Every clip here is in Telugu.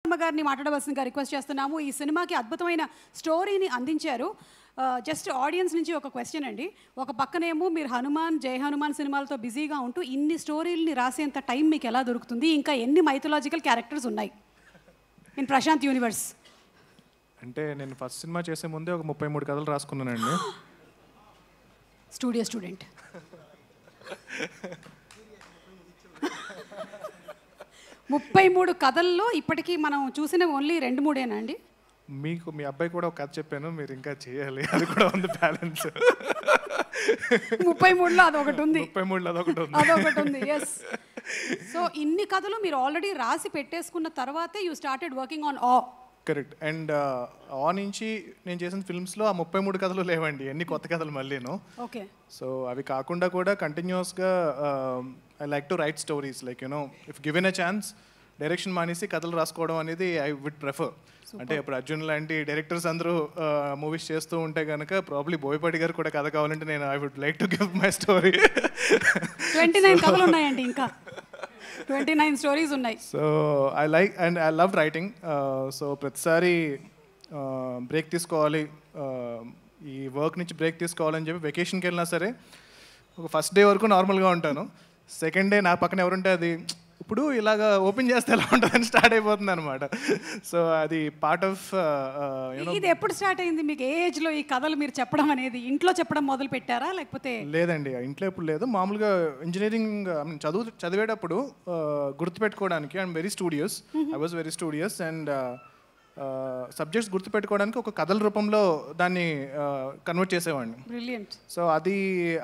గారిని మాట్లాడవలసిందిగా రిక్వెస్ట్ చేస్తున్నాము. ఈ సినిమాకి అద్భుతమైన స్టోరీని అందించారు. జస్ట్ ఆడియన్స్ నుంచి ఒక క్వశ్చన్ అండి. ఒక పక్కనేమో మీరు హనుమాన్, జై హనుమాన్ సినిమాలతో బిజీగా ఉంటూ ఇన్ని స్టోరీల్ని రాసేంత టైం మీకు ఎలా దొరుకుతుంది? ఇంకా ఎన్ని మైథలాజికల్ క్యారెక్టర్స్ ఉన్నాయి ఇన్ ప్రశాంత్ యూనివర్స్? అంటే నేను ఫస్ట్ సినిమా చేసే ముందే ఒక 33 కథలు రాసుకున్నానండి. Studio student. 33 కథల్లో ఇప్పటికీ మనం చూసిన ఓన్లీ 2-3 అండి. మీకు మీ అబ్బాయి కూడా ఒక కథ చెప్పాను, మీరు ఇంకా చేయాలి, అది కూడా ఉంది బ్యాలెన్స్. 33లో అదొకటి ఉంది. 33లో అదొకటి ఉంది. ఎస్. సో ఇన్ని కథలు మీరు ఆల్రెడీ రాసి పెట్టేసుకున్న తర్వాతే యూ స్టార్టెడ్ వర్కింగ్ ఆన్ ఆ. కరెక్ట్. అండ్ ఆ నుంచి నేను చేసిన ఫిల్మ్స్లో ఆ 33 కథలు లేవండి, ఎన్ని కొత్త కథలు మళ్ళీను. ఓకే. సో అవి కాకుండా కూడా కంటిన్యూస్గా I like to right stories, like you know if given a chance direction మానేసి కథలు రాసుకోవడం అనేది ఐ వుడ్ ప్రిఫర్. అంటే ఇప్పుడు అర్జున్ లాంటి డైరెక్టర్స్ అందరూ మూవీస్ చేస్తూ ఉంటే కనుక ప్రాబ్లీ బోయపాటి గారు కూడా కథ కావాలంటే నేను I would like to give my story. 29 కథలు ఉన్నాయండి, ఇంకా 29 స్టోరీస్ ఉన్నాయి. So I like and I love writing. So ప్రతిసారి బ్రేక్ తీసుకోవాలి, ఈ వర్క్ నుంచి బ్రేక్ తీసుకోవాలని చెప్పి వెకేషన్కి వెళ్ళినా సరే ఒక ఫస్ట్ డే వరకు నార్మల్గా ఉంటాను. సెకండ్ డే నా పక్కన ఎవరుంటే అది ఇప్పుడు ఇలాగా ఓపెన్ చేస్తే ఎలా ఉంటుందని స్టార్ట్ అయిపోతుంది అనమాట. సో అది పార్ట్ ఆఫ్. ఇది ఎప్పుడు స్టార్ట్ అయింది మీకు? ఏ ఏజ్లో ఈ కథలు మీరు చెప్పడం అనేది? ఇంట్లో చెప్పడం మొదలు పెట్టారా లేకపోతే? లేదండి, ఇంట్లో ఎప్పుడు లేదు. మామూలుగా ఇంజనీరింగ్ చదివేటప్పుడు గుర్తుపెట్టుకోవడానికి I'm very studious, I was very studious. And subjects గుర్తుపెట్టుకోవడానికి ఒక కథల రూపంలో దాన్ని కన్వర్ట్ చేసేవాడిని. బ్రిలియంట్. సో అది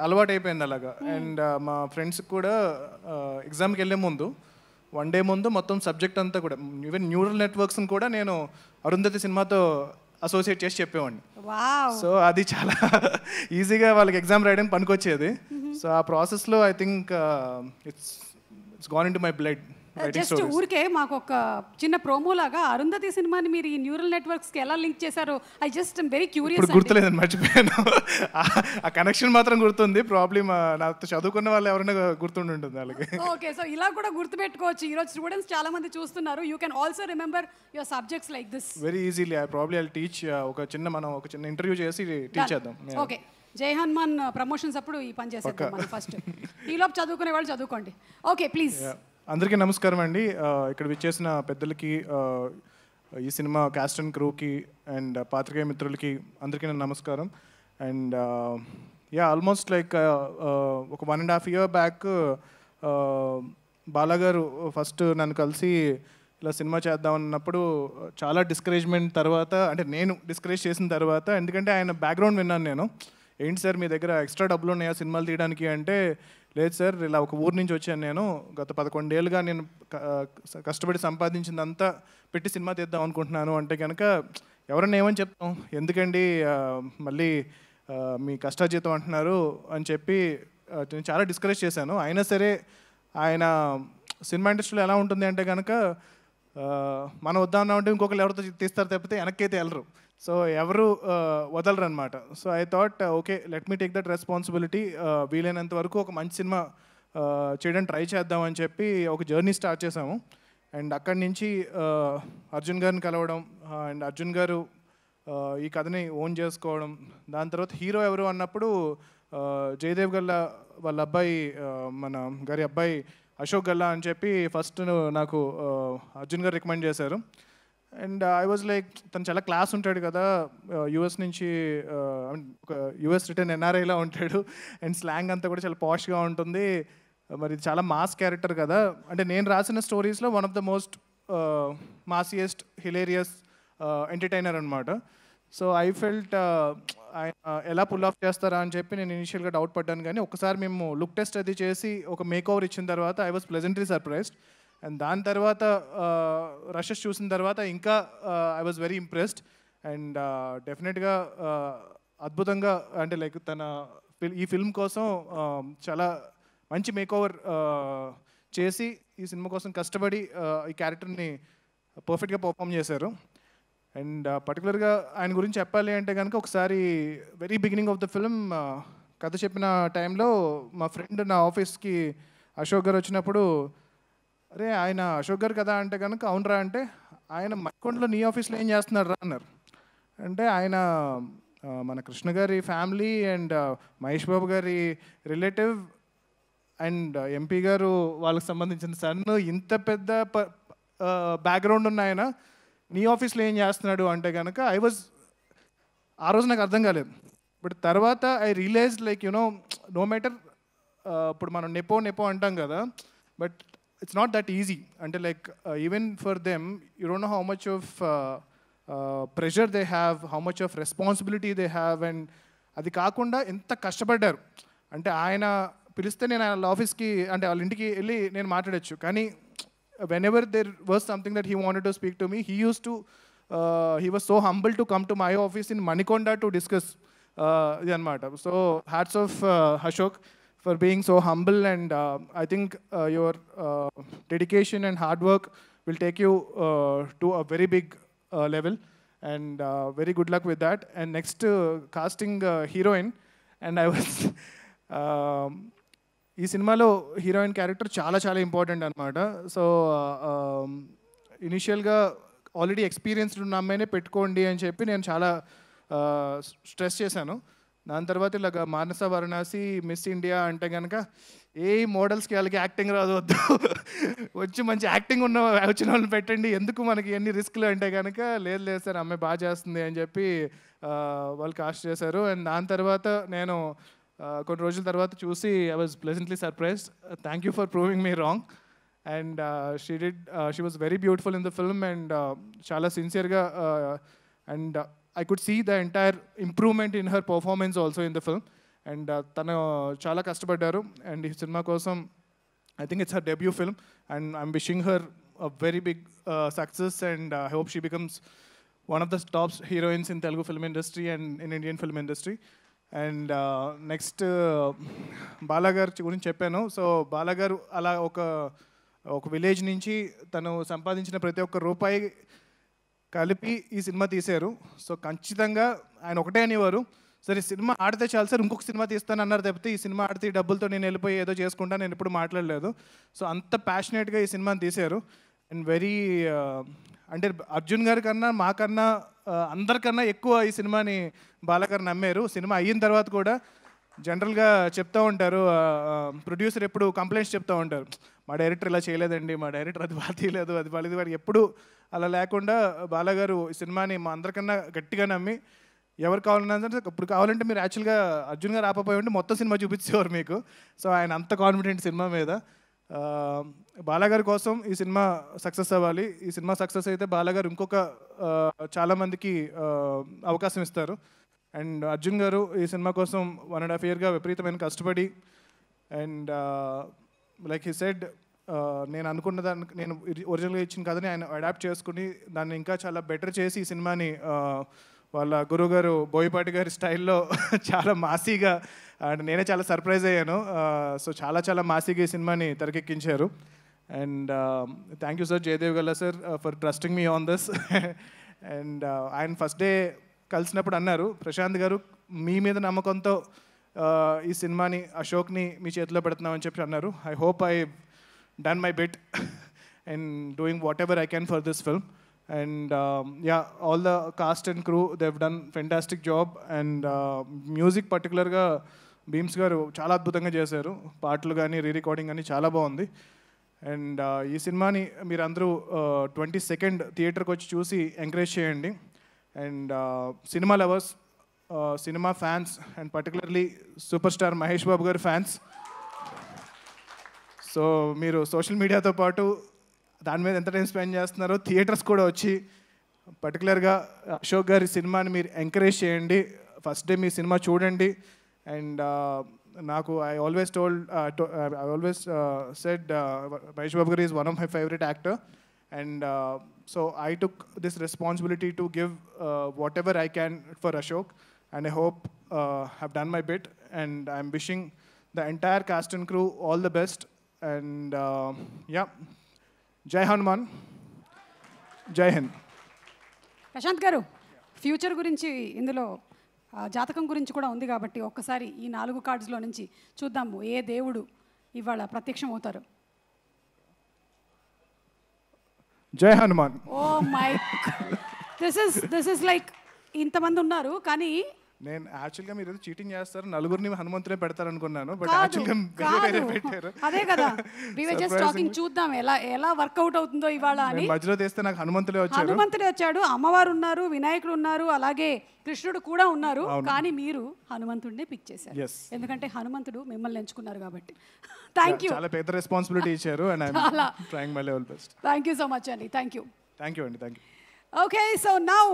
అలవాటు అయిపోయింది అలాగా. అండ్ మా ఫ్రెండ్స్కి కూడా ఎగ్జామ్కి వెళ్ళే ముందు 1 డే ముందు మొత్తం సబ్జెక్ట్ అంతా కూడా, ఈవెన్ న్యూరల్ నెట్వర్క్స్ని కూడా నేను అరుంధతి సినిమాతో అసోసియేట్ చేసి చెప్పేవాడిని. సో అది చాలా ఈజీగా వాళ్ళకి ఎగ్జామ్ రాయడానికి పనికొచ్చేది. సో ఆ ప్రాసెస్లో I think it's gone in to my blood. Just ఊరికే మాకు ఒక చిన్న ప్రోమో లాగా అరుంధతి సినిమాని మీరు ఈ న్యూరల్ నెట్వర్క్స్కి ఎలా లింక్ చేశారో ఐ జస్ట్ వెరీ క్యూరియస్. ఇప్పుడు గుర్తులేదని మర్చిపోయాను, ఆ కనెక్షన్ మాత్రం గుర్తుంది. ప్రాబ్లమ్ నాతో చదువుకున్న వాళ్ళు ఎవరైనా గుర్తుంటుంది వాళ్ళకి. ఓకే. సో ఇలా కూడా గుర్తుపెట్టుకోవచ్చు. ఈరోజు స్టూడెంట్స్ చాలా మంది చూస్తున్నారు. You can also remember your subjects like this very easily. I probably I'll teach. మనం ఒక చిన్న ఇంటర్వ్యూ చేసి టీచ్ చేద్దాం. ఓకే. జై హనుమాన్ ప్రమోషన్స్ అప్పుడు ఈ పని చేసేద్దాం మనం ఫస్ట్. ఈలోపు చదువుకునే వాళ్ళు చదువుకోండి. Okay please. అందరికీ నమస్కారం అండి. ఇక్కడ విచ్చేసిన పెద్దలకి, ఈ సినిమా క్యాస్ట్ అండ్ క్రూకి అండ్ పాత్రికేయ మిత్రులకి అందరికీ నా నమస్కారం. అండ్ ఆల్మోస్ట్ లైక్ ఒక 1.5 year బ్యాక్ బాలాగారు ఫస్ట్ నన్ను కలిసి ఇలా సినిమా చేద్దాం అన్నప్పుడు చాలా డిస్కరేజ్మెంట్ తర్వాత, అంటే నేను డిస్కరేజ్ చేసిన తర్వాత, ఎందుకంటే ఆయన బ్యాక్గ్రౌండ్ విన్నాను నేను. ఏంటి సార్ మీ దగ్గర ఎక్స్ట్రా డబ్బులు ఉన్నాయా సినిమాలు తీయడానికి అంటే, లేదు సార్ ఇలా ఒక ఊరు నుంచి వచ్చాను నేను, గత 11 ఏళ్ళుగా నేను కష్టపడి సంపాదించిందంతా పెట్టి సినిమా తీద్దాం అనుకుంటున్నాను అంటే కనుక ఎవరన్నా ఏమని చెప్తాం, ఎందుకండి మళ్ళీ మీ కష్టాజీతం అంటున్నారు అని చెప్పి నేను చాలా డిస్కరేజ్ చేశాను. అయినా సరే ఆయన సినిమా ఇండస్ట్రీలో ఎలా ఉంటుంది అంటే కనుక మనం వద్దామంటే ఇంకొకరు ఎవరితో తీస్తారు తప్పితే వెనక్కైతే వెళ్ళరు. సో ఎవరు వదలరు అనమాట. So I thought okay let me take that responsibility. వీలైనంత వరకు ఒక మంచి సినిమా చేయడానికి ట్రై చేద్దామని చెప్పి ఒక జర్నీ స్టార్ట్ చేసాము. అండ్ అక్కడి నుంచి అర్జున్ గారిని కలవడం, అండ్ అర్జున్ గారు ఈ కథని ఓన్ చేసుకోవడం. దాని తర్వాత హీరో ఎవరు అన్నప్పుడు జయదేవ్ గల్లా వాళ్ళ అబ్బాయి, మన గారి అబ్బాయి అశోక్ గల్లా అని చెప్పి ఫస్ట్ నాకు అర్జున్ గారు రికమెండ్ చేశారు. అండ్ ఐ వాజ్ లైక్, తను చాలా క్లాస్ ఉంటాడు కదా, యూఎస్ నుంచి ఒక యూఎస్ రిటర్న్ ఎన్ఆర్ఐలా ఉంటాడు, అండ్ స్లాంగ్ అంతా కూడా చాలా పాష్గా ఉంటుంది. మరి ఇది చాలా మాస్ క్యారెక్టర్ కదా, అంటే నేను రాసిన స్టోరీస్లో one of the most massiest hilarious entertainer అనమాట. సో ఐ ఫెల్ట్ ఎలా పుల్ ఆఫ్ చేస్తారా అని చెప్పి నేను ఇనిషియల్గా డౌట్ పడ్డాను. కానీ ఒకసారి మేము లుక్ టెస్ట్ అది చేసి ఒక మేక్ ఓవర్ ఇచ్చిన తర్వాత I was pleasantly surprised. And దాని తర్వాత రషెస్ చూసిన తర్వాత ఇంకా I was very impressed. And డెఫినెట్గా అద్భుతంగా, అంటే లైక్ తన ఈ ఫిల్మ్ కోసం చాలా మంచి మేకోవర్ చేసి ఈ సినిమా కోసం కష్టపడి ఈ క్యారెక్టర్ని పర్ఫెక్ట్గా పర్ఫామ్ చేశారు. అండ్ పర్టికులర్గా ఆయన గురించి చెప్పాలి అంటే కనుక ఒకసారి very beginning of the film కథ చెప్పిన టైంలో మా ఫ్రెండ్ నా ఆఫీస్కి అశోక్ గారు వచ్చినప్పుడు అరే ఆయన అశోక్ గారు కదా అంటే కనుక అవునరా అంటే ఆయన మణికొండలో నీ ఆఫీస్లో ఏం చేస్తున్నారు రా అన్నారు. అంటే ఆయన మన కృష్ణ గారి ఫ్యామిలీ అండ్ మహేష్ బాబు గారి రిలేటివ్ అండ్ ఎంపీ గారు వాళ్ళకి సంబంధించిన సన్, ఇంత పెద్ద బ్యాక్గ్రౌండ్ ఉన్న ఆయన నీ ఆఫీస్లో ఏం చేస్తున్నాడు అంటే కనుక ఆ రోజు నాకు అర్థం కాలేదు. బట్ తర్వాత I realize like no matter, ఇప్పుడు మనం నెపో అంటాం కదా, but it's not that easy. అంటే like even for them you don't know how much of pressure they have, how much of responsibility they have. And అది కాకుండా ఎంత కష్టపడ్డారు అంటే ఆయన పిలిస్తే నేను వాళ్ళ ఆఫీస్కి అంటే వాళ్ళ ఇంటికి వెళ్ళి నేను మాట్లాడచ్చు. కానీ whenever there was something that he wanted to speak to me, he was so humble to come to my office in Manikonda to discuss ఇది అనమాట. So hats off Ashok for being so humble, and I think your dedication and hard work will take you to a very big level, and very good luck with that. And next casting heroine, and I was ఈ సినిమాలో హీరోయిన్ క్యారెక్టర్ చాలా చాలా ఇంపార్టెంట్ అనమాట. సో ఇనిషియల్గా ఆల్రెడీ ఎక్స్పీరియన్స్డ్ ఉన్న అమ్మాయినే పెట్టుకోండి అని చెప్పి నేను చాలా స్ట్రెస్ చేశాను. దాని తర్వాత ఇలాగ మానస వారణాసి మిస్ ఇండియా అంటే కనుక ఏ మోడల్స్కి వాళ్ళకి యాక్టింగ్ రాదు, వద్దు వచ్చి మంచి యాక్టింగ్ వచ్చిన వాళ్ళని పెట్టండి, ఎందుకు మనకి ఎన్ని రిస్క్లు అంటే కనుక లేదు సార్ అమ్మాయి బాగా చేస్తుంది అని చెప్పి వాళ్ళు కాస్ట్ చేశారు. అండ్ దాని తర్వాత నేను కొన్ని రోజుల తర్వాత చూసి I was pleasantly surprised. Thank you for proving me wrong. And she was very beautiful in the film, and చాలా సిన్సియర్గా, and I could see the entire improvement in her performance also in the film. And tanu chala kashtapaddaru, and ee cinema kosam I think it's her debut film, and I'm wishing her a very big success, and I hope she becomes one of the top heroines in Telugu film industry and in Indian film industry. And next Bala garu gurinchi cheppanu. So Bala garu ala oka village nunchi tanu సంపాదించిన ప్రతి ఒక్క రూపాయి కలిపి ఈ సినిమా తీశారు. సో ఖచ్చితంగా ఆయన ఒకటే అనేవారు, సరే సినిమా ఆడితే చాలు సార్, ఇంకొక సినిమా తీస్తాను అన్నారు తప్పితే ఈ సినిమా ఆడితే ఈ డబ్బులతో నేను వెళ్ళిపోయి ఏదో చేసుకుంటా నేను ఎప్పుడు మాట్లాడలేదు. సో అంత ప్యాషనేట్గా ఈ సినిమాని తీశారు. అండ్ వెరీ అంటే అర్జున్ గారి కన్నా మాకన్నా అందరికన్నా ఎక్కువ ఈ సినిమాని బాలగారు నమ్మారు. సినిమా అయిన తర్వాత కూడా జనరల్గా చెప్తూ ఉంటారు, ప్రొడ్యూసర్ ఎప్పుడు కంప్లైంట్స్ చెప్తూ ఉంటారు, మా డైరెక్టర్ ఇలా చేయలేదండి, మా డైరెక్టర్ అది బాగా తీయలేదు, అది బాగాలేదు. వాడికి ఎప్పుడు అలా లేకుండా బాలగారు ఈ సినిమాని మా అందరికన్నా గట్టిగా నమ్మి ఎవరు కావాలన్నా సరే ఇప్పుడు కావాలంటే మీరు యాక్చువల్గా అర్జున్ గారు ఆపపోయి ఉంటే మొత్తం సినిమా చూపించేవారు మీకు. సో ఆయన అంత కాన్ఫిడెంట్ సినిమా మీద. బాలగారి కోసం ఈ సినిమా సక్సెస్ అవ్వాలి. ఈ సినిమా సక్సెస్ అయితే బాలగారు ఇంకొక చాలామందికి అవకాశం ఇస్తారు. అండ్ అర్జున్ గారు ఈ సినిమా కోసం 1.5 yearగా విపరీతమైన కష్టపడి, అండ్ లైక్ హీ సెడ్ నేను అనుకున్న దానికి నేను ఒరిజినల్గా ఇచ్చిన కథని ఆయన అడాప్ట్ చేసుకుని దాన్ని ఇంకా చాలా బెటర్ చేసి ఈ సినిమాని వాళ్ళ గురువు గారు బోయపాటి గారి స్టైల్లో చాలా మాసీగా, అండ్ నేనే చాలా సర్ప్రైజ్ అయ్యాను. సో చాలా చాలా మాసీగా ఈ సినిమాని తెరకెక్కించారు. And thank you sir, Jayadev Galla sir, for trusting me on this. And ఆయన ఫస్ట్ డే కలిసినప్పుడు అన్నారు, ప్రశాంత్ గారు మీ మీద నమ్మకంతో ఈ సినిమాని అశోక్ని మీ చేతిలో పెడుతున్నామని చెప్పి అన్నారు. I hope I done my bit in doing whatever I can for this film. And yeah, all the cast and crew, they've done fantastic job. And music particularly beams garu చాలా అద్భుతంగా చేశారు. పాటలు కానీ రీ-రికార్డింగ్ కానీ చాలా బాగుంది. అండ్ ఈ సినిమాని మీరందరూ 22nd థియేటర్కి వచ్చి చూసి ఎంకరేజ్ చేయండి. And cinema lovers, cinema fans, and particularly super star Mahesh Babu గారి ఫ్యాన్స్, సో మీరు సోషల్ మీడియాతో పాటు దాని మీద ఎంత టైం స్పెండ్ చేస్తున్నారో థియేటర్స్ కూడా వచ్చి పర్టికులర్గా అశోక్ గారి సినిమాని మీరు ఎంకరేజ్ చేయండి. ఫస్ట్ డే మీ సినిమా చూడండి. అండ్ నాకు I always said Mahesh Babu garu is one of my favourite actor. And so I took this responsibility to give whatever I can for Ashok. And I hope have done my bit. And I'm wishing the entire cast and crew all the best. And yeah, Jai Hanuman, Jai Hind. Prashanth garu, future గురించి ఇందులో జాతకం గురించి కూడా ఉంది కాబట్టి ఒక్కసారి ఈ 4 కార్డ్స్లో నుంచి చూద్దాము ఏ దేవుడు ఇవాళ ప్రత్యక్షం అవుతారు. Jai Hanuman. Oh my, this is like ఇంతమంది ఉన్నారు కానీ నేను యాక్చువల్గా మీరు ఏదో చీటింగ్ చేస్తారు, నలుగురిని హనుమంతుడే పెడతారు అనుకున్నాను, బట్ కాదు, యాక్చువల్గా వేరే వేరే పెట్టారు. అదే కదా, వి వర్ జస్ట్ టాకింగ్, చూద్దాం ఎలా వర్కౌట్ అవుతుందో ఇవాళ అని. మధ్యలో తీస్తే నాకు హనుమంతుడే వచ్చాడు, అమ్మవారు ఉన్నారు, వినాయకుడు ఉన్నారు, అలాగే కృష్ణుడు కూడా ఉన్నారు, కానీ మీరు హనుమంతుడిని పిక్ చేశారు. ఎందుకంటే హనుమంతుడు మిమ్మల్ని ఎంచుకున్నారు కాబట్టి. థ్యాంక్ యూ, చాలా పెద్ద రెస్పాన్సిబిలిటీ ఇచ్చారు and I am trying my level best. Thank you so much అండి. థ్యాంక్ యూ అండి. Thank you. Okay, so now